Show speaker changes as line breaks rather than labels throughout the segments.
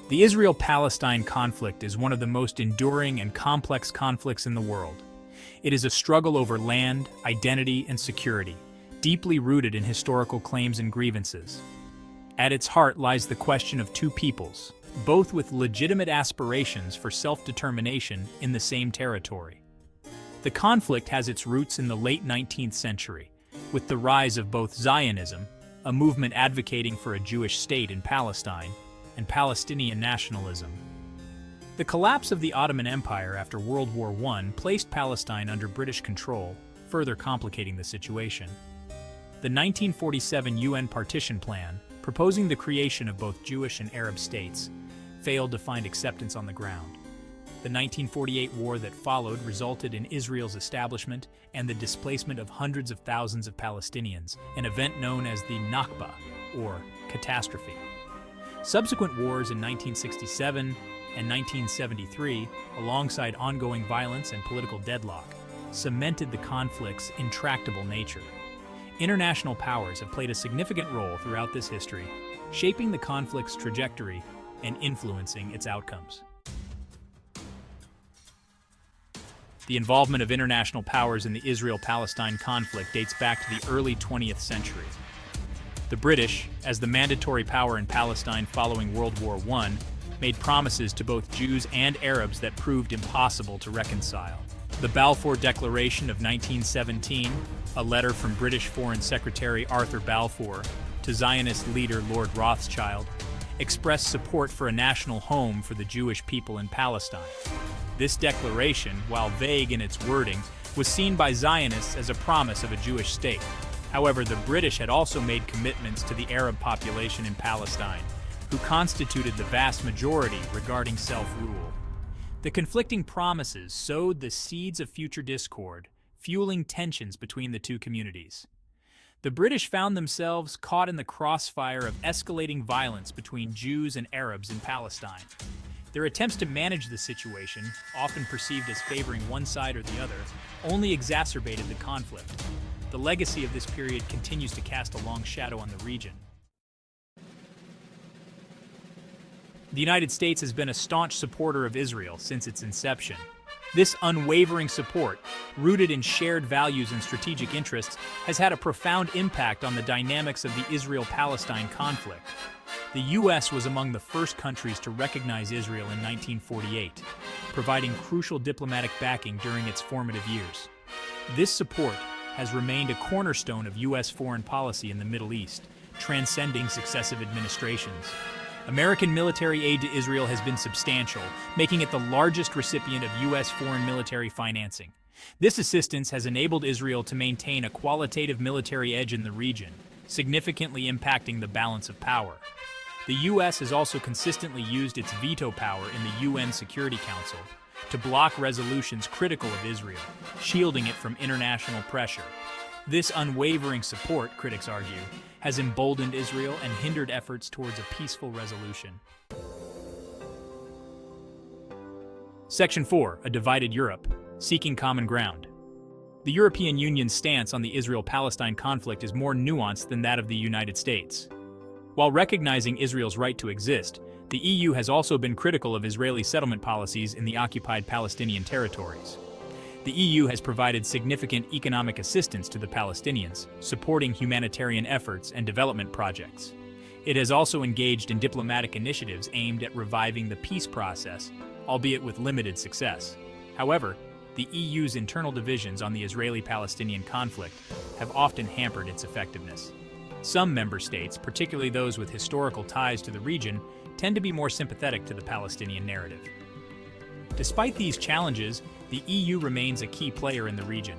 The Israel-Palestine conflict is one of the most enduring and complex conflicts in the world. It is a struggle over land, identity, and security, deeply rooted in historical claims and grievances. At its heart lies the question of two peoples, both with legitimate aspirations for self-determination in the same territory. The conflict has its roots in the late 19th century, with the rise of both Zionism, a movement advocating for a Jewish state in Palestine, and Palestinian nationalism. The collapse of the Ottoman Empire after World War I placed Palestine under British control, further complicating the situation. The 1947 UN partition plan, proposing the creation of both Jewish and Arab states, failed to find acceptance on the ground. The 1948 war that followed resulted in Israel's establishment and the displacement of hundreds of thousands of Palestinians, an event known as the Nakba, or catastrophe. Subsequent wars in 1967 and 1973, alongside ongoing violence and political deadlock, cemented the conflict's intractable nature. International powers have played a significant role throughout this history, shaping the conflict's trajectory and influencing its outcomes. The involvement of international powers in the Israel-Palestine conflict dates back to the early 20th century. The British, as the mandatory power in Palestine following World War I, made promises to both Jews and Arabs that proved impossible to reconcile. The Balfour Declaration of 1917, a letter from British Foreign Secretary Arthur Balfour to Zionist leader Lord Rothschild, expressed support for a national home for the Jewish people in Palestine. This declaration, while vague in its wording, was seen by Zionists as a promise of a Jewish state. However, the British had also made commitments to the Arab population in Palestine, who constituted the vast majority regarding self-rule. The conflicting promises sowed the seeds of future discord, fueling tensions between the two communities. The British found themselves caught in the crossfire of escalating violence between Jews and Arabs in Palestine. Their attempts to manage the situation, often perceived as favoring one side or the other, only exacerbated the conflict. The legacy of this period continues to cast a long shadow on the region. The United States has been a staunch supporter of Israel since its inception. This unwavering support, rooted in shared values and strategic interests, has had a profound impact on the dynamics of the Israel-Palestine conflict. The U.S. was among the first countries to recognize Israel in 1948, providing crucial diplomatic backing during its formative years. This support has remained a cornerstone of U.S. foreign policy in the Middle East, transcending successive administrations. American military aid to Israel has been substantial, making it the largest recipient of U.S. foreign military financing. This assistance has enabled Israel to maintain a qualitative military edge in the region, significantly impacting the balance of power. The U.S. has also consistently used its veto power in the UN Security Council to block resolutions critical of Israel, shielding it from international pressure. This unwavering support, critics argue, has emboldened Israel and hindered efforts towards a peaceful resolution. Section 4. A divided Europe, seeking common ground. The European Union's stance on the Israel-Palestine conflict is more nuanced than that of the United States. While recognizing Israel's right to exist, the EU has also been critical of Israeli settlement policies in the occupied Palestinian territories. The EU has provided significant economic assistance to the Palestinians, supporting humanitarian efforts and development projects. It has also engaged in diplomatic initiatives aimed at reviving the peace process, albeit with limited success. However, the EU's internal divisions on the Israeli-Palestinian conflict have often hampered its effectiveness. Some member states, particularly those with historical ties to the region, tend to be more sympathetic to the Palestinian narrative. Despite these challenges, the EU remains a key player in the region.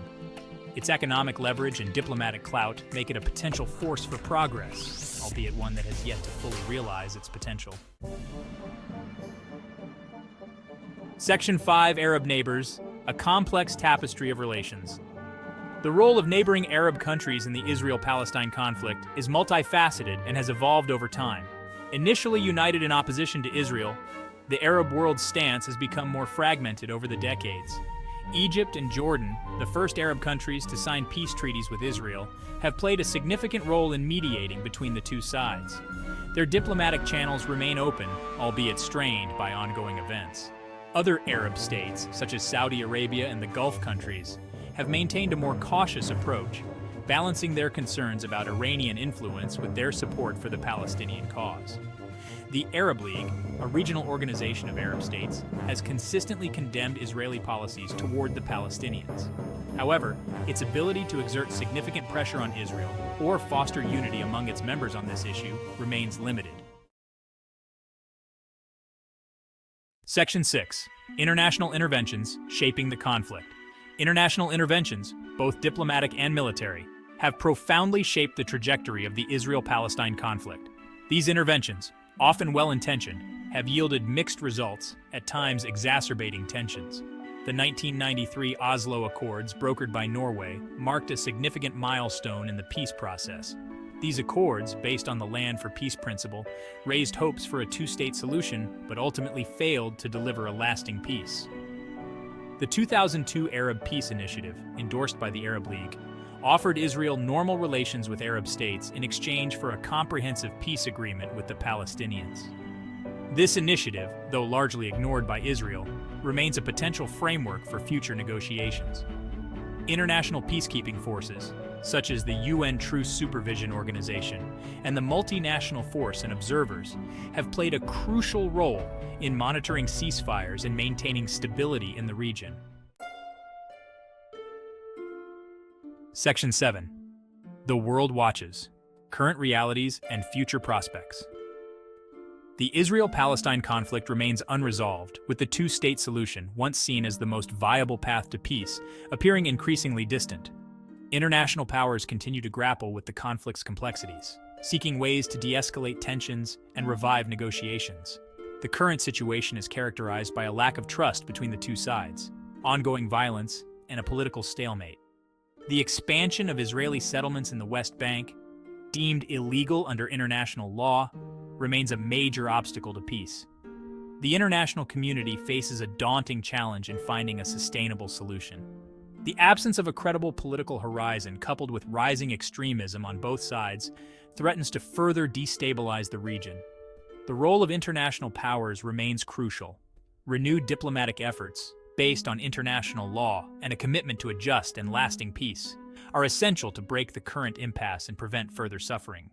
Its economic leverage and diplomatic clout make it a potential force for progress, albeit one that has yet to fully realize its potential. Section 5. Arab neighbors, a complex tapestry of relations. The role of neighboring Arab countries in the Israel-Palestine conflict is multifaceted and has evolved over time. Initially united in opposition to Israel, the Arab world's stance has become more fragmented over the decades. Egypt and Jordan, the first Arab countries to sign peace treaties with Israel, have played a significant role in mediating between the two sides. Their diplomatic channels remain open, albeit strained by ongoing events. Other Arab states, such as Saudi Arabia and the Gulf countries, have maintained a more cautious approach, balancing their concerns about Iranian influence with their support for the Palestinian cause. The Arab League, a regional organization of Arab states, has consistently condemned Israeli policies toward the Palestinians. However, its ability to exert significant pressure on Israel or foster unity among its members on this issue remains limited. Section 6. International interventions shaping the conflict. International interventions, both diplomatic and military, have profoundly shaped the trajectory of the Israel-Palestine conflict. These interventions, often well-intentioned, have yielded mixed results, at times exacerbating tensions. The 1993 Oslo Accords, brokered by Norway, marked a significant milestone in the peace process. These accords, based on the Land for Peace principle, raised hopes for a two-state solution, but ultimately failed to deliver a lasting peace. The 2002 Arab Peace Initiative, endorsed by the Arab League, offered Israel normal relations with Arab states in exchange for a comprehensive peace agreement with the Palestinians. This initiative, though largely ignored by Israel, remains a potential framework for future negotiations. International peacekeeping forces, such as the UN Truce Supervision Organization and the Multinational Force and Observers, have played a crucial role in monitoring ceasefires and maintaining stability in the region. Section 7. The World Watches: Current Realities and Future Prospects. The Israel-Palestine conflict remains unresolved, with the two-state solution, once seen as the most viable path to peace, appearing increasingly distant. International powers continue to grapple with the conflict's complexities, seeking ways to de-escalate tensions and revive negotiations. The current situation is characterized by a lack of trust between the two sides, ongoing violence, and a political stalemate. The expansion of Israeli settlements in the West Bank, deemed illegal under international law, remains a major obstacle to peace. The international community faces a daunting challenge in finding a sustainable solution. The absence of a credible political horizon, coupled with rising extremism on both sides, threatens to further destabilize the region. The role of international powers remains crucial. Renewed diplomatic efforts, based on international law and a commitment to a just and lasting peace, are essential to break the current impasse and prevent further suffering.